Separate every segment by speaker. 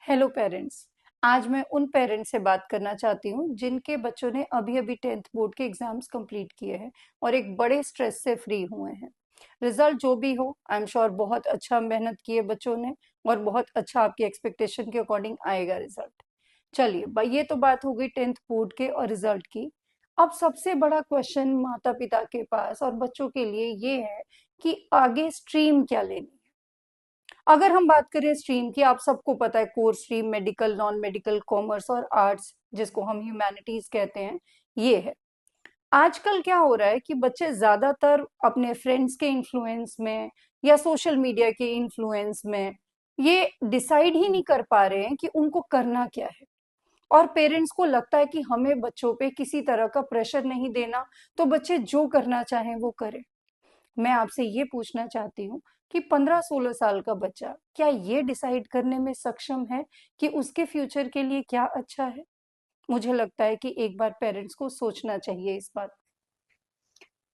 Speaker 1: Hello parents. आज मैं उन पेरेंट्स से बात करना चाहती हूँ जिनके बच्चों ने अभी अभी 10th बोर्ड के एग्जाम्स कंप्लीट किए हैं और एक बड़े स्ट्रेस से फ्री हुए हैं। रिजल्ट जो भी हो, आई एम श्योर बहुत अच्छा मेहनत की है बच्चों ने और बहुत अच्छा आपकी एक्सपेक्टेशन के अकॉर्डिंग आएगा रिजल्ट। चलिए भाई, ये तो बात हो गई 10th बोर्ड के और रिजल्ट की। अब सबसे बड़ा क्वेश्चन माता पिता के पास और बच्चों के लिए ये है कि आगे स्ट्रीम क्या लेनी है। अगर हम बात करें स्ट्रीम की, आप सबको पता है core stream, medical, non medical, commerce और आर्ट्स, जिसको हम ह्यूमैनिटीज कहते हैं, ये है। आजकल क्या हो रहा है कि बच्चे ज्यादातर अपने फ्रेंड्स के इन्फ्लुएंस में या सोशल मीडिया के इन्फ्लुएंस में ये डिसाइड ही नहीं कर पा रहे हैं कि उनको करना क्या है। और पेरेंट्स को लगता है कि हमें बच्चों पे किसी तरह का प्रेशर नहीं देना, तो बच्चे जो करना चाहें वो करें। मैं आपसे ये पूछना चाहती हूँ कि 15-16 साल का बच्चा क्या ये डिसाइड करने में सक्षम है कि उसके फ्यूचर के लिए क्या अच्छा है? मुझे लगता है कि एक बार पेरेंट्स को सोचना चाहिए इस बात।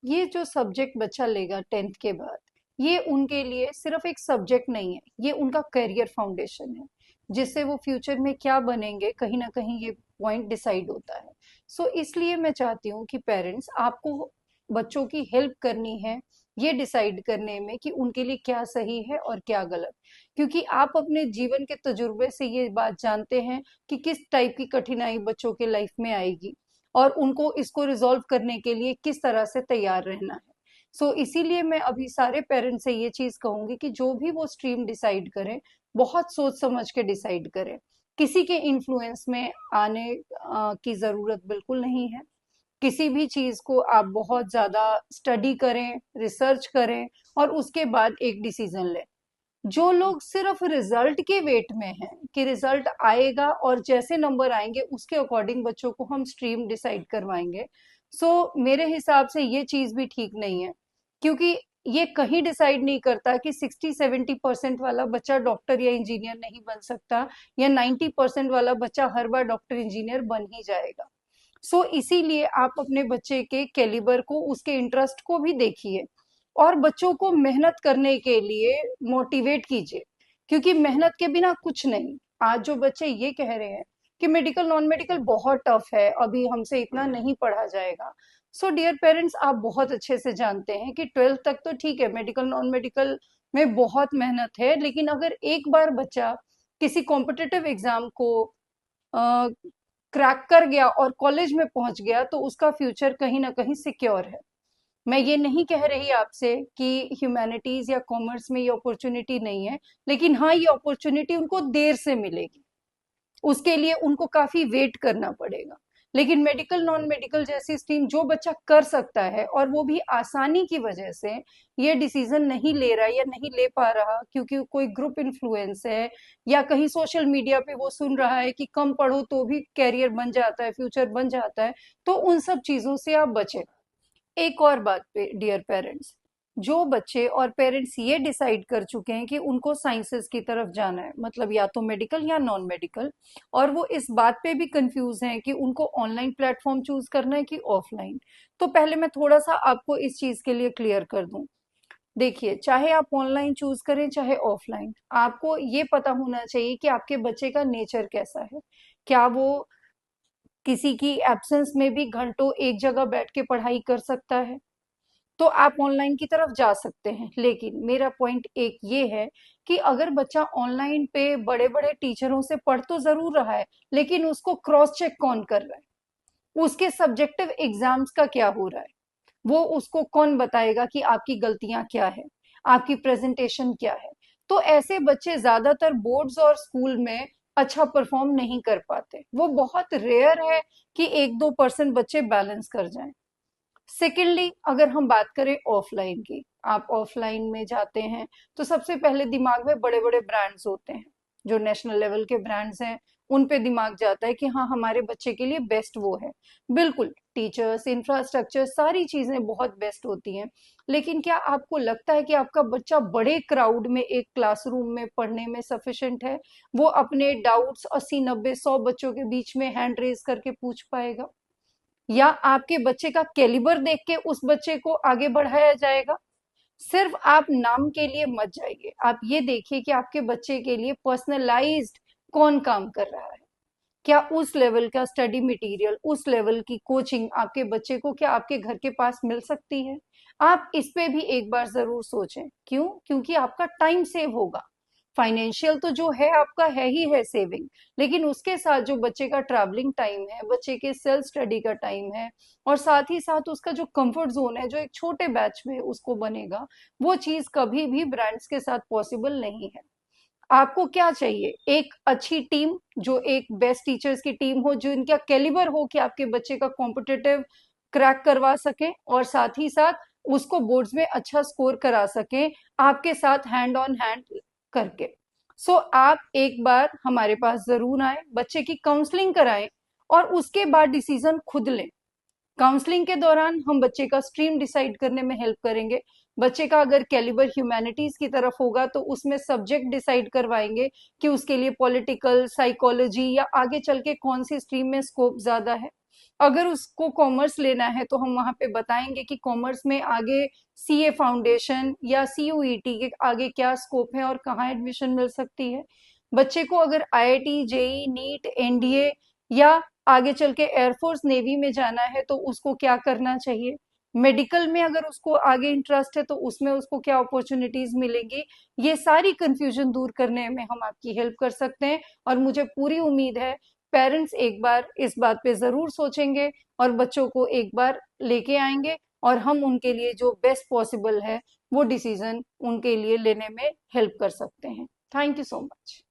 Speaker 1: ये जो सब्जेक्ट बच्चा लेगा 10th के बाद, ये उनके लिए सिर्फ एक सब्जेक्ट नहीं है, ये उनका करियर फाउंडेशन है। जिससे वो फ्यूचर में क्या बनेंगे, कहीं ना कहीं ये पॉइंट डिसाइड होता है। इसलिए मैं चाहती हूँ कि पेरेंट्स, आपको बच्चों की हेल्प करनी है ये डिसाइड करने में कि उनके लिए क्या सही है और क्या गलत। क्योंकि आप अपने जीवन के तजुर्बे से ये बात जानते हैं कि किस टाइप की कठिनाई बच्चों के लाइफ में आएगी और उनको इसको रिजॉल्व करने के लिए किस तरह से तैयार रहना है। इसीलिए मैं अभी सारे पेरेंट्स से ये चीज कहूंगी कि जो भी वो स्ट्रीम डिसाइड करें, बहुत सोच समझ के डिसाइड करें। किसी के इन्फ्लुएंस में आने की जरूरत बिल्कुल नहीं है। किसी भी चीज को आप बहुत ज्यादा स्टडी करें, रिसर्च करें और उसके बाद एक डिसीजन लें। जो लोग सिर्फ रिजल्ट के वेट में हैं कि रिजल्ट आएगा और जैसे नंबर आएंगे उसके अकॉर्डिंग बच्चों को हम स्ट्रीम डिसाइड करवाएंगे, मेरे हिसाब से ये चीज भी ठीक नहीं है। क्योंकि ये कहीं डिसाइड नहीं करता कि 60-70% वाला बच्चा डॉक्टर या इंजीनियर नहीं बन सकता या 90% वाला बच्चा हर बार डॉक्टर इंजीनियर बन ही जाएगा। इसीलिए आप अपने बच्चे के कैलिबर को, उसके इंटरेस्ट को भी देखिए और बच्चों को मेहनत करने के लिए मोटिवेट कीजिए। क्योंकि मेहनत के बिना कुछ नहीं। आज जो बच्चे ये कह रहे हैं कि मेडिकल नॉन मेडिकल बहुत टफ है, अभी हमसे इतना नहीं पढ़ा जाएगा। डियर पेरेंट्स, आप बहुत अच्छे से जानते हैं कि 12th तक तो ठीक है, मेडिकल नॉन मेडिकल में बहुत मेहनत है, लेकिन अगर एक बार बच्चा किसी कॉम्पिटिटिव एग्जाम को क्रैक कर गया और कॉलेज में पहुंच गया तो उसका फ्यूचर कहीं ना कहीं सिक्योर है। मैं ये नहीं कह रही आपसे कि ह्यूमैनिटीज या कॉमर्स में ये अपॉर्चुनिटी नहीं है, लेकिन हाँ, ये अपॉर्चुनिटी उनको देर से मिलेगी। उसके लिए उनको काफी वेट करना पड़ेगा। लेकिन मेडिकल नॉन मेडिकल जैसी स्ट्रीम जो बच्चा कर सकता है और वो भी आसानी की वजह से ये डिसीजन नहीं ले रहा या नहीं ले पा रहा क्योंकि कोई ग्रुप इन्फ्लुएंस है या कहीं सोशल मीडिया पे वो सुन रहा है कि कम पढ़ो तो भी कैरियर बन जाता है, फ्यूचर बन जाता है, तो उन सब चीजों से आप बचें। एक और बात पे डियर पेरेंट्स, जो बच्चे और पेरेंट्स ये डिसाइड कर चुके हैं कि उनको साइंसेस की तरफ जाना है, मतलब या तो मेडिकल या नॉन मेडिकल, और वो इस बात पे भी कंफ्यूज हैं कि उनको ऑनलाइन प्लेटफॉर्म चूज करना है कि ऑफलाइन, तो पहले मैं थोड़ा सा आपको इस चीज के लिए क्लियर कर दूं। देखिए, चाहे आप ऑनलाइन चूज करें चाहे ऑफलाइन, आपको ये पता होना चाहिए कि आपके बच्चे का नेचर कैसा है। क्या वो किसी की एब्सेंस में भी घंटों एक जगह बैठ के पढ़ाई कर सकता है? तो आप ऑनलाइन की तरफ जा सकते हैं। लेकिन मेरा पॉइंट एक ये है कि अगर बच्चा ऑनलाइन पे बड़े बड़े टीचरों से पढ़ तो जरूर रहा है, लेकिन उसको क्रॉस चेक कौन कर रहा है? उसके सब्जेक्टिव एग्जाम्स का क्या हो रहा है? वो उसको कौन बताएगा कि आपकी गलतियां क्या है, आपकी प्रेजेंटेशन क्या है? तो ऐसे बच्चे ज्यादातर बोर्ड्स और स्कूल में अच्छा परफॉर्म नहीं कर पाते। वो बहुत रेयर है कि 1-2% बच्चे बैलेंस कर जाएं। सेकेंडली, अगर हम बात करें ऑफलाइन की, आप ऑफलाइन में जाते हैं तो सबसे पहले दिमाग में बड़े बड़े ब्रांड्स होते हैं, जो नेशनल लेवल के ब्रांड्स हैं, उन पे दिमाग जाता है कि हाँ, हमारे बच्चे के लिए बेस्ट वो है। बिल्कुल, टीचर्स, इंफ्रास्ट्रक्चर, सारी चीजें बहुत बेस्ट होती हैं। लेकिन क्या आपको लगता है कि आपका बच्चा बड़े क्राउड में एक क्लासरूम में पढ़ने में सफिशिएंट है? वो अपने डाउट्स 80-90-100 बच्चों के बीच में हैंड रेज करके पूछ पाएगा? या आपके बच्चे का कैलिबर देख के उस बच्चे को आगे बढ़ाया जाएगा? सिर्फ आप नाम के लिए मत जाइए, आप ये देखिए कि आपके बच्चे के लिए पर्सनलाइज्ड कौन काम कर रहा है, क्या उस लेवल का स्टडी मटेरियल, उस लेवल की कोचिंग आपके बच्चे को क्या आपके घर के पास मिल सकती है? आप इस पे भी एक बार जरूर सोचें। क्यों? क्योंकि आपका टाइम सेव होगा। फाइनेंशियल तो जो है आपका है ही है सेविंग, लेकिन उसके साथ जो बच्चे का ट्रैवलिंग टाइम है, बच्चे के सेल्फ स्टडी का टाइम है, और साथ ही साथ उसका जो कंफर्ट जोन है जो एक छोटे बैच में उसको बनेगा, वो चीज कभी भी ब्रांड्स के साथ पॉसिबल नहीं है। आपको क्या चाहिए? एक अच्छी टीम, जो एक बेस्ट टीचर्स की टीम हो, जो इनका कैलिबर हो कि आपके बच्चे का कॉम्पिटिटिव क्रैक करवा सके, और साथ ही साथ उसको बोर्ड्स में अच्छा स्कोर करा सके आपके साथ हैंड ऑन हैंड करके। सो आप एक बार हमारे पास जरूर आए, बच्चे की काउंसलिंग कराएं, और उसके बाद डिसीजन खुद लें। काउंसलिंग के दौरान हम बच्चे का स्ट्रीम डिसाइड करने में हेल्प करेंगे। बच्चे का अगर कैलिबर ह्यूमैनिटीज की तरफ होगा तो उसमें सब्जेक्ट डिसाइड करवाएंगे कि उसके लिए पॉलिटिकल, साइकोलॉजी या आगे चल के कौन सी स्ट्रीम में स्कोप ज्यादा है। अगर उसको कॉमर्स लेना है तो हम वहां पे बताएंगे कि कॉमर्स में आगे सीए फाउंडेशन या सीयूईटी के आगे क्या स्कोप है और कहाँ एडमिशन मिल सकती है। बच्चे को अगर आईआईटी, जेई, नीट, एनडीए या आगे चल के एयरफोर्स, नेवी में जाना है तो उसको क्या करना चाहिए। मेडिकल में अगर उसको आगे इंटरेस्ट है तो उसमें उसको क्या अपॉर्चुनिटीज मिलेंगी। ये सारी कंफ्यूजन दूर करने में हम आपकी हेल्प कर सकते हैं, और मुझे पूरी उम्मीद है पेरेंट्स एक बार इस बात पे जरूर सोचेंगे और बच्चों को एक बार लेके आएंगे, और हम उनके लिए जो बेस्ट पॉसिबल है वो डिसीजन उनके लिए लेने में हेल्प कर सकते हैं। Thank you so much.